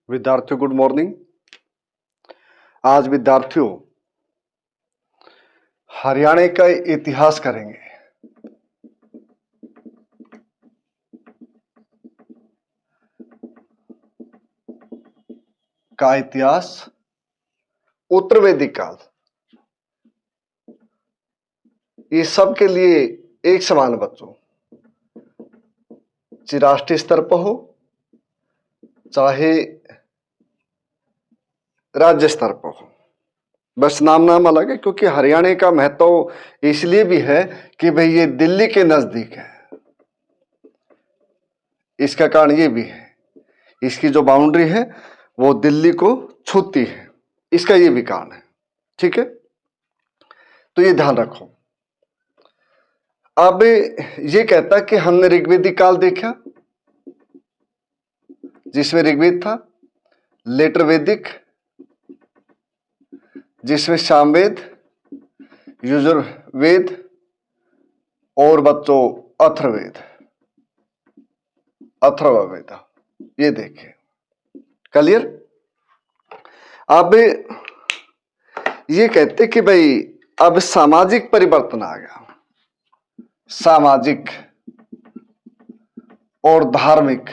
विद्यार्थियों good morning. आज विद्यार्थियों हरियाणा का इतिहास करेंगे। का इतिहास उत्तर वैदिक काल, ये सब के लिए एक समान बच्चों, चाहे राष्ट्रीय स्तर पर हो चाहे राज्य स्तर पर हो, बस नाम अलग है। क्योंकि हरियाणा का महत्व इसलिए भी है कि भाई ये दिल्ली के नजदीक है। इसका कारण ये भी है, इसकी जो बाउंड्री है वो दिल्ली को छूती है, इसका ये भी कारण है। ठीक है, तो ये ध्यान रखो। अब ये कहता कि हमने ऋग्वेदिक काल देखा जिसमें ऋग्वेद था, लेटर वैदिक जिसमें सामवेद, यजुर्वेद और बच्चों अथर्ववेद, अथर्ववेद, ये देखें। क्लियर। अब ये कहते कि भाई अब सामाजिक परिवर्तन आ गया, सामाजिक और धार्मिक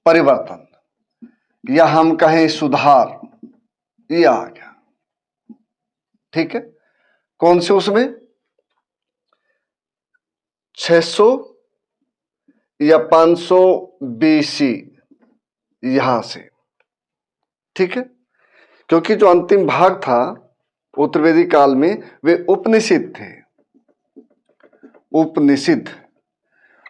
परिवर्तन, या हम कहें सुधार, ये आ गया। ठीक है, कौन से उसमें 600 या 500 BC यहां से। ठीक है, क्योंकि जो अंतिम भाग था उत्तर वैदिक काल में वे उपनिषद थे। उपनिषद,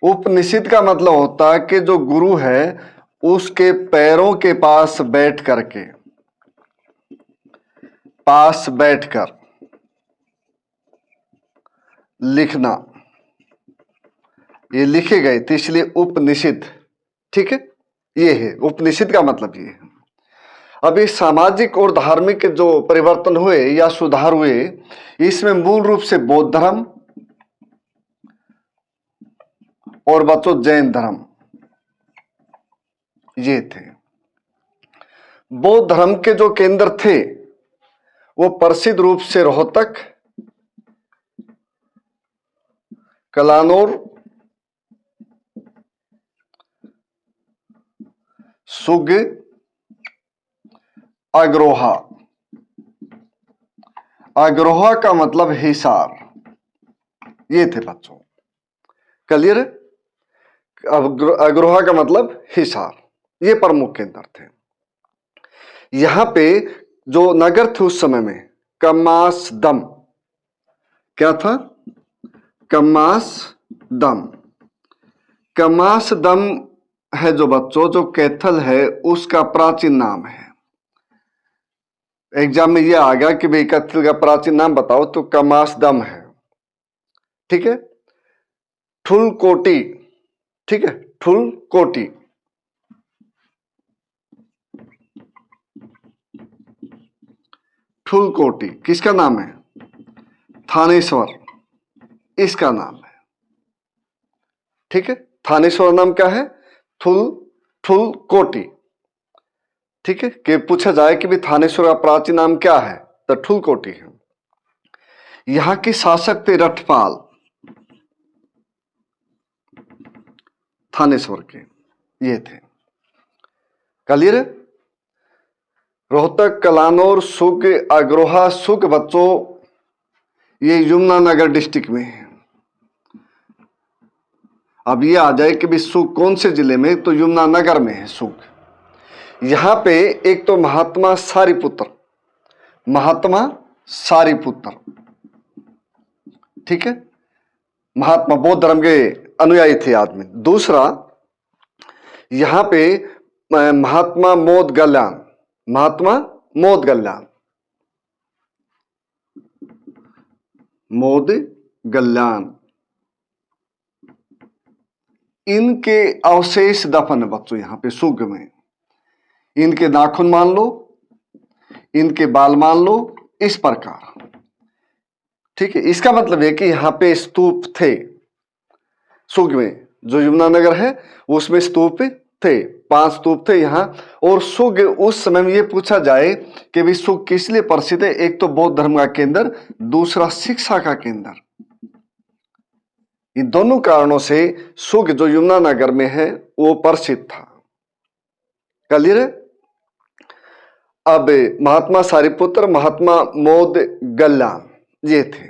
उपनिषद का मतलब होता है कि जो गुरु है उसके पैरों के पास बैठकर लिखना, ये लिखे गए थे, इसलिए उपनिषद। ठीक है, ये है उपनिषद का मतलब, ये है। अब ये सामाजिक और धार्मिक जो परिवर्तन हुए या सुधार हुए, इसमें मूल रूप से बौद्ध धर्म और बच्चों जैन धर्म ये थे। बौद्ध धर्म के जो केंद्र थे वो प्रसिद्ध रूप से रोहतक, कलानौर, सुग, अग्रोहा। अग्रोहा का मतलब हिसार, ये थे बच्चों। क्लियर है। अग्रोहा का मतलब हिसार, ये प्रमुख केंद्र थे। यहां पे जो नगर थे उस समय में कमासदम, क्या था? कमासदम। कमासदम है जो बच्चों, जो कैथल है उसका प्राचीन नाम है। एग्जाम में यह आ गया कि भाई कैथल का प्राचीन नाम बताओ, तो कमासदम है। ठीक है, ठुलकोटी। ठीक है, ठुलकोटी। ठुलकोटी किसका नाम है? थानेश्वर, इसका नाम है। ठीक है, थानेश्वर नाम क्या है? ठुलकोटी। ठीक है, कि पूछा जाए कि भी थानेश्वर का प्राचीन नाम क्या है, तो ठुलकोटी है। यहां के शासक थे रठपाल, थानेश्वर के ये थे। क्लियर है। रोहतक, कलानौर, सुग, अग्रोहा। सुग बच्चों ये यमुनानगर डिस्ट्रिक्ट में है। अब ये आ जाए कि भी सुग कौन से जिले में, तो यमुनानगर में है सुग। यहां पे एक तो महात्मा सारिपुत्र, महात्मा सारिपुत्र, ठीक है, महात्मा बौद्ध धर्म के अनुयायी थे आदमी। दूसरा यहां पे महात्मा मोदगल्याण, महात्मा मोदगल्याण, मोदगल्याण, इनके अवशेष दफन है बच्चों यहां पे सुग में। इनके नाखून मान लो, इनके बाल मान लो, इस प्रकार। ठीक है, इसका मतलब है कि यहां पे स्तूप थे सुग में, जो यमुनानगर है उसमें स्तूप थे, 5 स्तूप थे यहाँ। और सुग उस समय में ये पूछा जाए कि भी सुग किस लिए प्रसिद्ध है, एक तो बौद्ध धर्म का केंद्र, दूसरा शिक्षा का केंद्र। इन दोनों कारणों से सुग जो यमुनानगर में है वो प्रसिद्ध था। क्लियर है। अब महात्मा सारिपुत्र, महात्मा मोदगल्लान ये थे।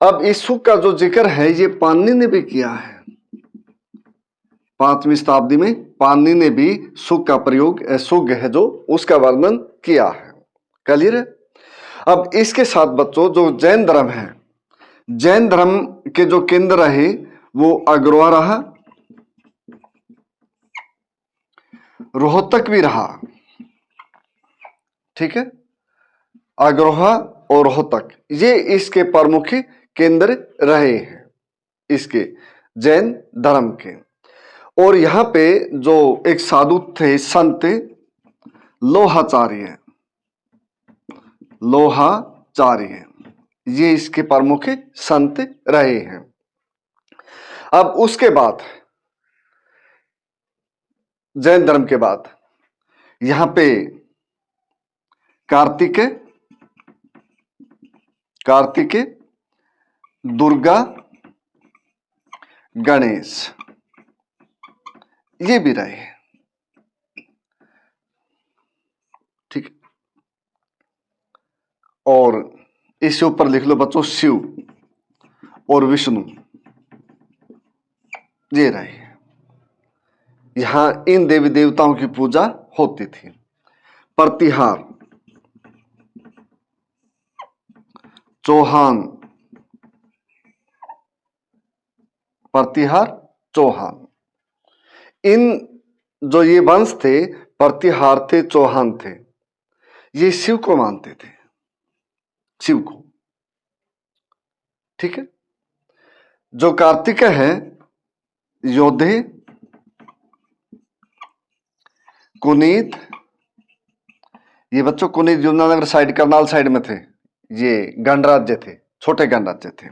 अब इस सुग का जो जिक्र है ये पाणिनि ने भी किया है। 5वीं शताब्दी में पाणिनि ने भी सुग का प्रयोग, सुग है जो उसका वर्णन किया है। क्लियर है। अब इसके साथ बच्चों जो जैन धर्म है, जैन धर्म के जो केंद्र रहे वो अग्रवा रहा, रोहतक भी रहा। ठीक है, अग्रोहा और रोहतक ये इसके प्रमुख केंद्र रहे हैं इसके जैन धर्म के। और यहाँ पे जो एक साधु थे संत लोहाचार्य, लोहाचार्य ये इसके प्रमुख संत रहे हैं। अब उसके बाद जैन धर्म के बाद यहाँ पे कार्तिकेय, दुर्गा, गणेश ये भी रहे। ठीक। और इसके ऊपर लिख लो बच्चों शिव और विष्णु ये रहे। यहां इन देवी देवताओं की पूजा होती थी। प्रतिहार चौहान, प्रतिहार चौहान, इन जो ये वंश थे, प्रतिहार थे, चौहान थे, ये शिव को मानते थे, शिव को। ठीक है। जो कार्तिकेय है, योद्धे, कुनीत, ये बच्चों कुनीत यमुनानगर साइड, करनाल साइड में थे, ये गणराज्य थे, छोटे गणराज्य थे।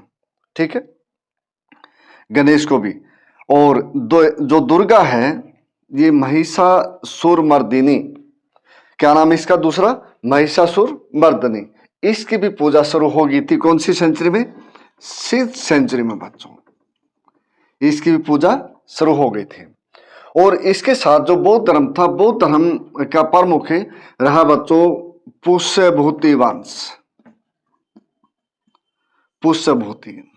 ठीक है। गणेश को भी। और जो दुर्गा है ये महिषासुरमर्दिनी, क्या नाम है इसका दूसरा, महिषासुरमर्दिनी, इसकी भी पूजा शुरू हो गई थी कौन सी सेंचुरी में, 6th सेंचुरी में बच्चों इसकी भी पूजा शुरू हो गई थी। और इसके साथ जो बौद्ध धर्म था, बौद्ध धर्म का प्रमुख रहा बच्चों पुष्यभूति वंश, पुष्यभूति।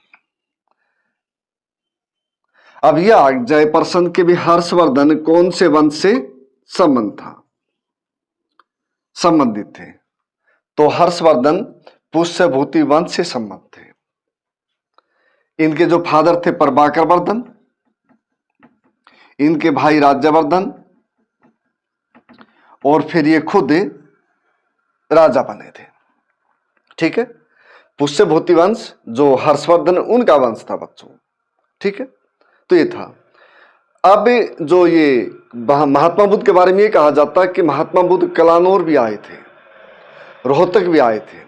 अब यह जयप्रसन्न के भी हर्षवर्धन कौन से वंश से संबंधित थे, तो हर्षवर्धन पुष्यभूति वंश से संबंध थे। इनके जो फादर थे प्रभाकर वर्धन, इनके भाई राज्यवर्धन, और फिर ये खुद राजा बने थे। ठीक है। पुष्यभूति वंश जो हर्षवर्धन उनका वंश था बच्चों। ठीक है। तो ये था। अब जो ये महात्मा बुद्ध के बारे में ये कहा जाता है कि महात्मा बुद्ध कलानौर भी आए थे, रोहतक भी आए थे।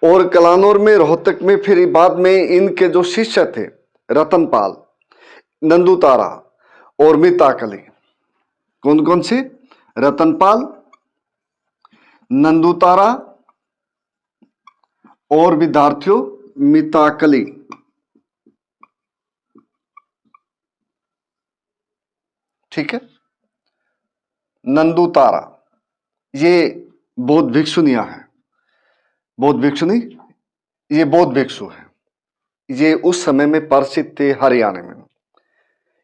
और कलानौर में, रोहतक में, फिर बाद में इनके जो शिष्य थे रतनपाल, नंदुतारा और मिताकली, कौन कौन से, रतनपाल, नंदुतारा और विद्यार्थियों मिताकली। ठीक है। नंदुतारा ये बौद्ध भिक्षुनियां हैं, बौद्ध भिक्षुनी, ये बौद्ध भिक्षु है। ये उस समय में प्रसिद्ध थे हरियाणा में।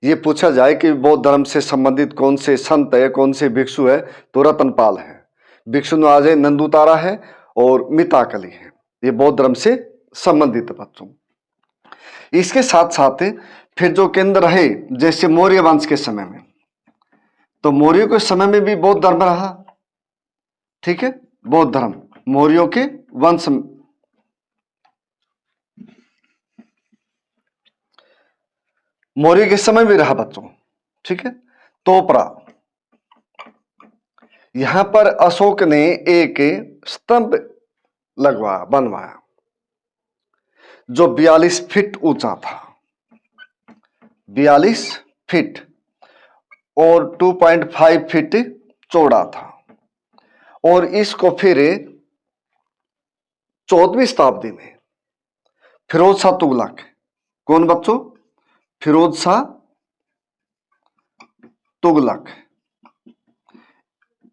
ये पूछा जाए कि बौद्ध धर्म से संबंधित कौन से संत है, कौन से भिक्षु है, तो रतनपाल है, भिक्षु आज है, नंदुतारा है और मिताकली है। ये बौद्ध धर्म से संबंधित बच्चों। इसके साथ साथ फिर जो केंद्र रहे जैसे मौर्य वंश के समय में, तो मौर्यों के समय में भी बौद्ध धर्म रहा। ठीक है। बौद्ध धर्म मौर्यों के वंश, मौर्य के समय भी रहा बच्चों। ठीक है। तोपरा, यहां पर अशोक ने एक स्तंभ बनवाया जो 42 फीट ऊंचा था। 42 फीट और 2.5 फीट चौड़ा था। और इसको फिर 14वीं शताब्दी में फिरोज शाह तुगलक, कौन बच्चों? फिरोज शाह तुगलक,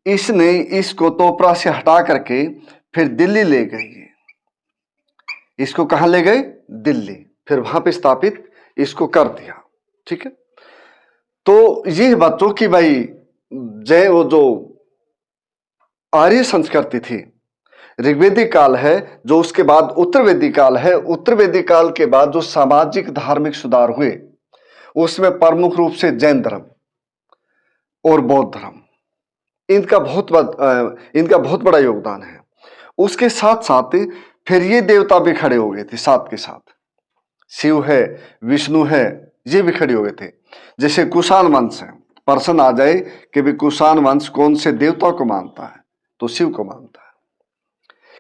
इसने इसको तोपरा से हटा करके फिर दिल्ली ले गए। इसको कहां ले गए? दिल्ली। फिर वहां पे स्थापित इसको कर दिया। ठीक है, तो ये बच्चों की भाई जय वो जो आर्य संस्कृति थी, ऋग्वेदिक काल है, जो उसके बाद उत्तर वैदिक काल है, उत्तर वैदिक काल के बाद जो सामाजिक धार्मिक सुधार हुए उसमें प्रमुख रूप से जैन धर्म और बौद्ध धर्म, इनका बहुत बड़ा योगदान है। उसके साथ साथ फिर ये देवता भी खड़े हो गए थे साथ के साथ, शिव है, विष्णु है, ये भी खड़े हो गए थे। जैसे कुषाण वंश है, प्रश्न आ जाए कि भी कुषाण वंश कौन से देवता को मानता है, तो शिव को मानता है,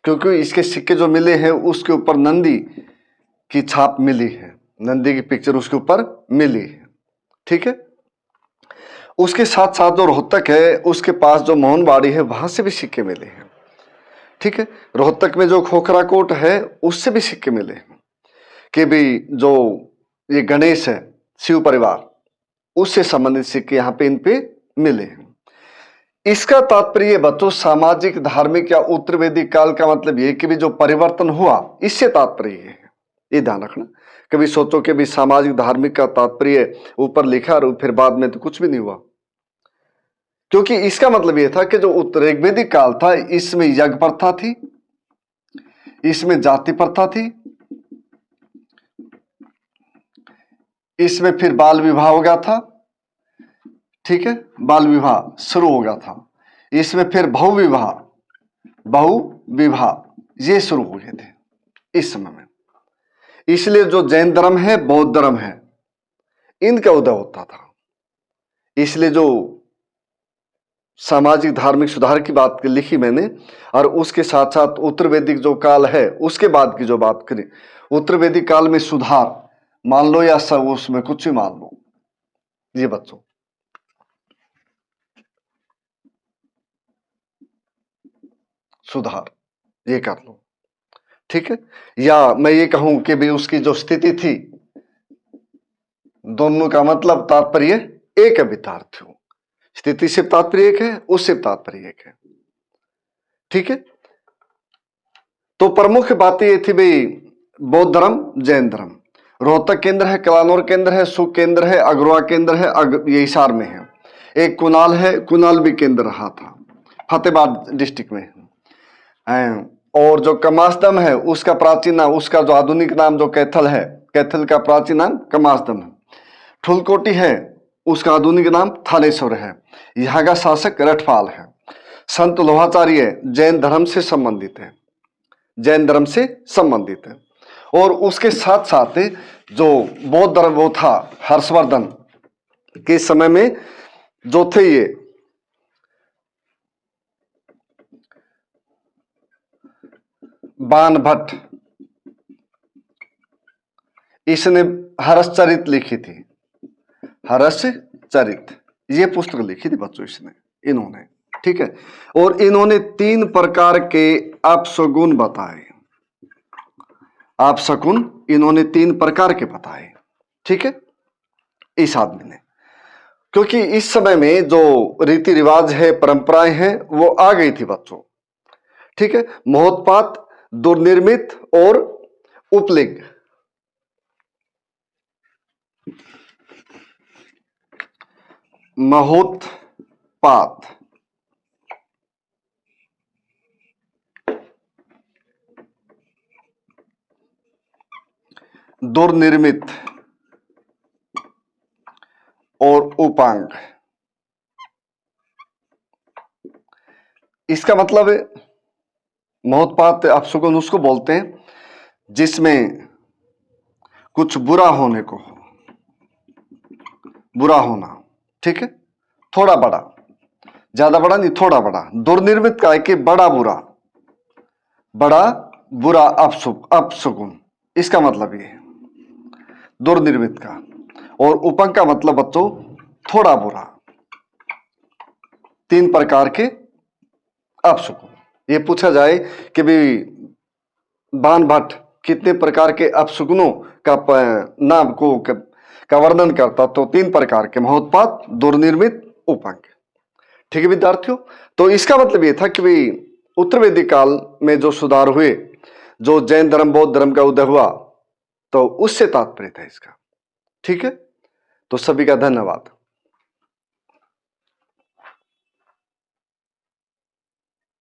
क्योंकि इसके सिक्के जो मिले हैं उसके ऊपर नंदी की छाप मिली है, नंदी की पिक्चर उसके ऊपर मिली है। ठीक है, उसके साथ साथ जो रोहतक है उसके पास जो मोहनबाड़ी है वहां से भी सिक्के मिले हैं। ठीक है, रोहतक में जो खोखरा कोट है उससे भी सिक्के मिले हैं कि भी जो ये गणेश है शिव परिवार उससे संबंधित सिक्के यहाँ पे इन पे मिले हैं। इसका तात्पर्य बच्चों सामाजिक धार्मिक या उत्तर वैदिक काल का मतलब ये कि भी जो परिवर्तन हुआ इससे तात्पर्य है, ये ध्यान रखना। कभी सोचो कि भी सामाजिक धार्मिक का तात्पर्य ऊपर लिखा और फिर बाद में तो कुछ भी नहीं हुआ, क्योंकि इसका मतलब यह था कि जो उत्तर ऋग्वेदिक काल था इसमें यज्ञ प्रथा थी, इसमें जाति प्रथा थी, इसमें फिर बाल विवाह हो गया था। ठीक है, बाल विवाह शुरू हो गया था, इसमें फिर बहु विवाह ये शुरू हो गए थे इस समय में। इसलिए जो जैन धर्म है, बौद्ध धर्म है, इनका उदय होता था। इसलिए जो सामाजिक धार्मिक सुधार की बात लिखी मैंने, और उसके साथ साथ उत्तर वैदिक जो काल है उसके बाद की जो बात करी, उत्तर वैदिक काल में सुधार मान लो या सब उसमें कुछ भी मान लो, ये बच्चों सुधार ये कर लो। ठीक है, या मैं ये कहूं कि भी उसकी जो स्थिति थी, दोनों का मतलब तात्पर्य एक है विद्यार्थियों, स्थिति से तात्पर्य एक है, उससे तात्पर्य एक है। ठीक है, तो प्रमुख बातें ये थी भाई बौद्ध धर्म, जैन धर्म। रोहतक केंद्र है, कलानौर केंद्र है, सुख केंद्र है, अग्रवा केंद्र है, ये हिसार में है। एक कुनाल है, कुनाल भी केंद्र रहा था, फतेहाबाद डिस्ट्रिक्ट में है। और जो कमासदम है उसका प्राचीन नाम, उसका जो आधुनिक नाम जो कैथल है, कैथल का प्राचीन नाम कमासदम है। ठुलकोटी है, उसका आधुनिक नाम थानेश्वर है। यहाँ का शासक रठपाल है। संत लोहाचार्य जैन धर्म से संबंधित है, जैन धर्म से संबंधित है। और उसके साथ साथ जो बौद्ध धर्म वो था, हर्षवर्धन के समय में जो थे ये बाण भट्ट, इसने हर्षचरित लिखी थी, हर्षचरित ये पुस्तक लिखी थी बच्चों इसने, इन्होंने। ठीक है, और इन्होंने 3 प्रकार के अपशगुन बताए, अपशकुन इन्होंने 3 प्रकार के बताए। ठीक है, इस आदमी ने, क्योंकि इस समय में जो रीति रिवाज है, परंपराएं हैं, वो आ गई थी बच्चों। ठीक है, महोत्पात, दुर्निर्मित और उपलिंग, महोत्पात, दुर्निर्मित और उपांग। इसका मतलब महोत्पात अपशकुन उसको बोलते हैं जिसमें कुछ बुरा होने को हो, बुरा होना। ठीक है, थोड़ा बड़ा, ज्यादा बड़ा नहीं, थोड़ा बड़ा। दुर्निर्मित का है कि बड़ा बुरा अपशकुन, इसका मतलब ये है दुर्निर्मित का। और उपंग का मतलब बच्चों थोड़ा बुरा। 3 प्रकार के अपशकुन। ये पूछा जाए कि भाई बाणभट्ट कितने प्रकार के अपशकुनों का नाम को का वर्णन करता, तो 3 प्रकार के, महोत्पात, दुर्निर्मित, उपंग। ठीक है विद्यार्थियों, तो इसका मतलब ये था कि भाई उत्तर वैदिक काल में जो सुधार हुए, जो जैन धर्म बौद्ध धर्म का उदय हुआ, तो उससे तात्पर्य था इसका। ठीक है, तो सभी का धन्यवाद।